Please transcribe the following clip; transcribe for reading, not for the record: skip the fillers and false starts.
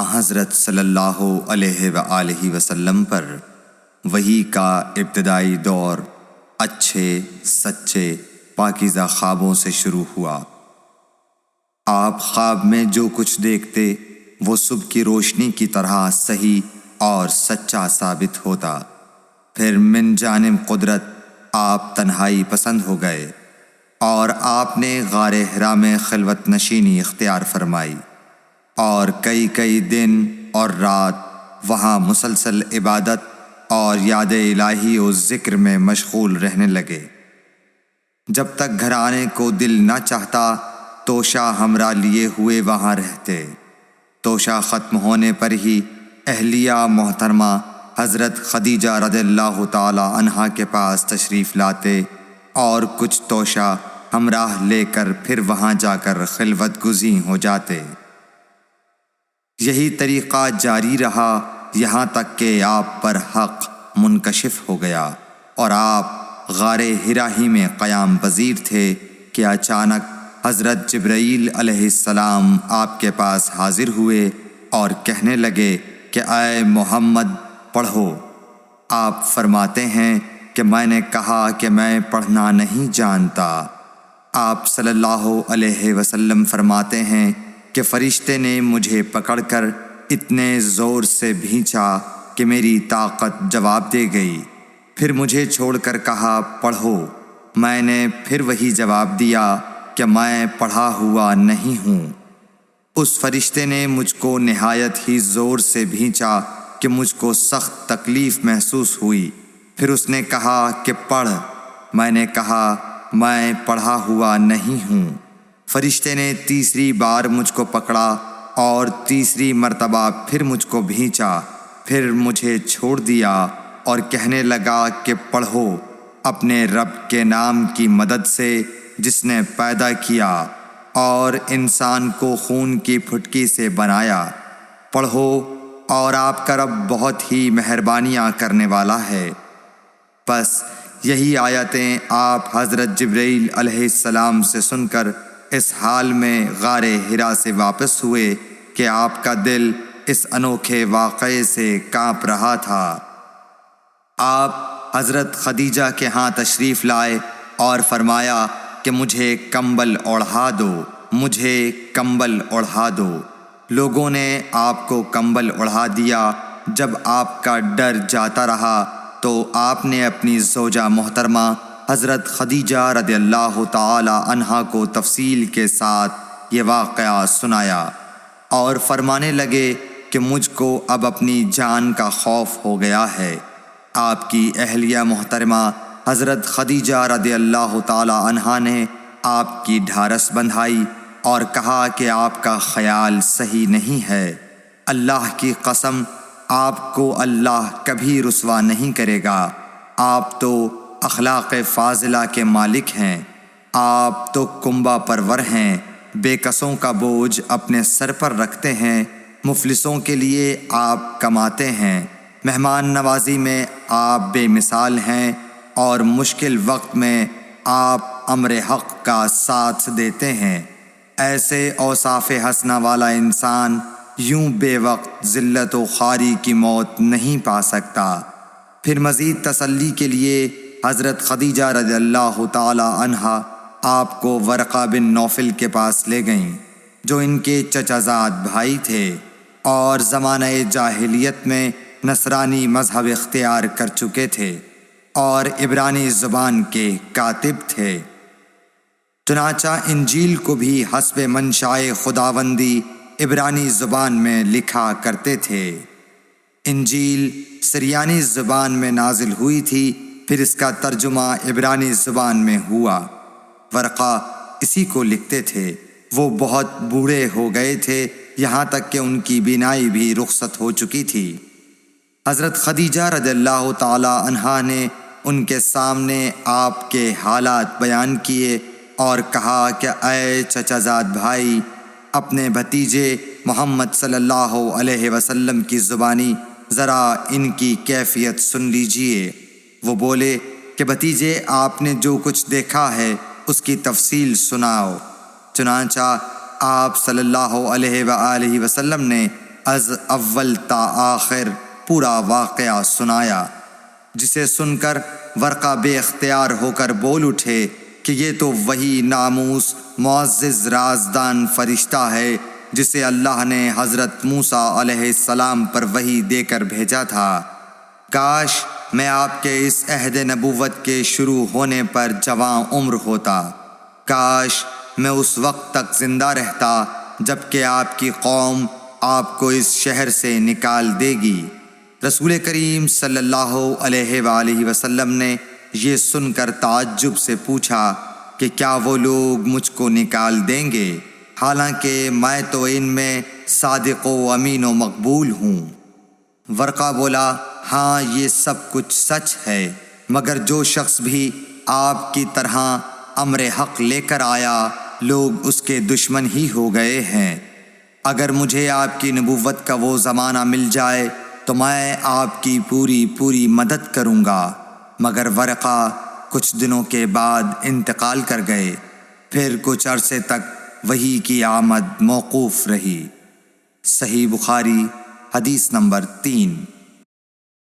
حضرت صلی اللہ علیہ وآلہ وسلم پر وحی کا ابتدائی دور اچھے سچے پاکیزہ خوابوں سے شروع ہوا۔ آپ خواب میں جو کچھ دیکھتے وہ صبح کی روشنی کی طرح صحیح اور سچا ثابت ہوتا۔ پھر من جانب قدرت آپ تنہائی پسند ہو گئے اور آپ نے غار حرا میں خلوت نشینی اختیار فرمائی اور کئی دن اور رات وہاں مسلسل عبادت اور یاد الہی و ذکر میں مشغول رہنے لگے۔ جب تک گھر آنے کو دل نہ چاہتا توشہ ہمراہ لیے ہوئے وہاں رہتے۔ توشہ ختم ہونے پر ہی اہلیہ محترمہ حضرت خدیجہ رضی اللہ تعالی عنہا کے پاس تشریف لاتے اور کچھ توشہ ہمراہ لے کر پھر وہاں جا کر خلوت گزین ہو جاتے۔ یہی طریقہ جاری رہا یہاں تک کہ آپ پر حق منکشف ہو گیا اور آپ غار حرا ہی میں قیام پذیر تھے کہ اچانک حضرت جبرائیل علیہ السلام آپ کے پاس حاضر ہوئے اور کہنے لگے کہ اے محمد پڑھو۔ آپ فرماتے ہیں کہ میں نے کہا کہ میں پڑھنا نہیں جانتا۔ آپ صلی اللہ علیہ وسلم فرماتے ہیں کہ فرشتے نے مجھے پکڑ کر اتنے زور سے بھینچا کہ میری طاقت جواب دے گئی۔ پھر مجھے چھوڑ کر کہا پڑھو۔ میں نے پھر وہی جواب دیا کہ میں پڑھا ہوا نہیں ہوں۔ اس فرشتے نے مجھ کو نہایت ہی زور سے بھینچا کہ مجھ کو سخت تکلیف محسوس ہوئی۔ پھر اس نے کہا کہ پڑھ۔ میں نے کہا میں پڑھا ہوا نہیں ہوں۔ فرشتے نے تیسری بار مجھ کو پکڑا اور تیسری مرتبہ پھر مجھ کو بھینچا۔ پھر مجھے چھوڑ دیا اور کہنے لگا کہ پڑھو اپنے رب کے نام کی مدد سے جس نے پیدا کیا اور انسان کو خون کی پھٹکی سے بنایا۔ پڑھو اور آپ کا رب بہت ہی مہربانیاں کرنے والا ہے۔ بس یہی آیتیں آپ حضرت جبرائیل علیہ السلام سے سن کر اس حال میں غار حرا سے واپس ہوئے کہ آپ کا دل اس انوکھے واقعے سے کانپ رہا تھا۔ آپ حضرت خدیجہ کے ہاں تشریف لائے اور فرمایا کہ مجھے کمبل اوڑھا دو، مجھے کمبل اوڑھا دو۔ لوگوں نے آپ کو کمبل اوڑھا دیا۔ جب آپ کا ڈر جاتا رہا تو آپ نے اپنی زوجہ محترمہ حضرت خدیجہ رضی اللہ تعالی عنہا کو تفصیل کے ساتھ یہ واقعہ سنایا اور فرمانے لگے کہ مجھ کو اب اپنی جان کا خوف ہو گیا ہے۔ آپ کی اہلیہ محترمہ حضرت خدیجہ رضی اللہ تعالی عنہا نے آپ کی ڈھارس بندھائی اور کہا کہ آپ کا خیال صحیح نہیں ہے۔ اللہ کی قسم آپ کو اللہ کبھی رسوا نہیں کرے گا۔ آپ تو اخلاق فاضلہ کے مالک ہیں۔ آپ تو کنبہ پرور ہیں، بے کسوں کا بوجھ اپنے سر پر رکھتے ہیں، مفلسوں کے لیے آپ کماتے ہیں، مہمان نوازی میں آپ بے مثال ہیں اور مشکل وقت میں آپ امر حق کا ساتھ دیتے ہیں۔ ایسے اوصاف حسنہ والا انسان یوں بے وقت ذلت و خواری کی موت نہیں پا سکتا۔ پھر مزید تسلی کے لیے حضرت خدیجہ رضی اللہ تعالی عنہا آپ کو ورقہ بن نوفل کے پاس لے گئیں جو ان کے چچا زاد بھائی تھے اور زمانہ جاہلیت میں نصرانی مذہب اختیار کر چکے تھے اور عبرانی زبان کے کاتب تھے۔ چنانچہ انجیل کو بھی حسب منشائے خداوندی عبرانی زبان میں لکھا کرتے تھے۔ انجیل سریانی زبان میں نازل ہوئی تھی، پھر اس کا ترجمہ عبرانی زبان میں ہوا۔ ورقہ اسی کو لکھتے تھے۔ وہ بہت بوڑھے ہو گئے تھے، یہاں تک کہ ان کی بینائی بھی رخصت ہو چکی تھی۔ حضرت خدیجہ رضی اللہ تعالی عنہا نے ان کے سامنے آپ کے حالات بیان کیے اور کہا کہ اے چچا زاد بھائی، اپنے بھتیجے محمد صلی اللہ علیہ وسلم کی زبانی ذرا ان کی کیفیت سن لیجئے۔ وہ بولے کہ بھتیجے آپ نے جو کچھ دیکھا ہے اس کی تفصیل سناؤ۔ چنانچہ آپ صلی اللہ علیہ وآلہ وسلم نے از اول تا آخر پورا واقعہ سنایا، جسے سن کر ورقہ بے اختیار ہو کر بول اٹھے کہ یہ تو وہی ناموس معزز رازدان فرشتہ ہے جسے اللہ نے حضرت موسیٰ علیہ السلام پر وحی دے کر بھیجا تھا۔ کاش میں آپ کے اس عہد نبوت کے شروع ہونے پر جواں عمر ہوتا، کاش میں اس وقت تک زندہ رہتا جب کہ آپ کی قوم آپ کو اس شہر سے نکال دے گی۔ رسول کریم صلی اللہ علیہ وآلہ وسلم نے یہ سن کر تعجب سے پوچھا کہ کیا وہ لوگ مجھ کو نکال دیں گے، حالانکہ میں تو ان میں صادق و امین و مقبول ہوں؟ ورقہ بولا، ہاں یہ سب کچھ سچ ہے، مگر جو شخص بھی آپ کی طرح امر حق لے کر آیا لوگ اس کے دشمن ہی ہو گئے ہیں۔ اگر مجھے آپ کی نبوت کا وہ زمانہ مل جائے تو میں آپ کی پوری مدد کروں گا، مگر ورقہ کچھ دنوں کے بعد انتقال کر گئے، پھر کچھ عرصے تک وحی کی آمد موقوف رہی۔ صحیح بخاری حدیث نمبر 3۔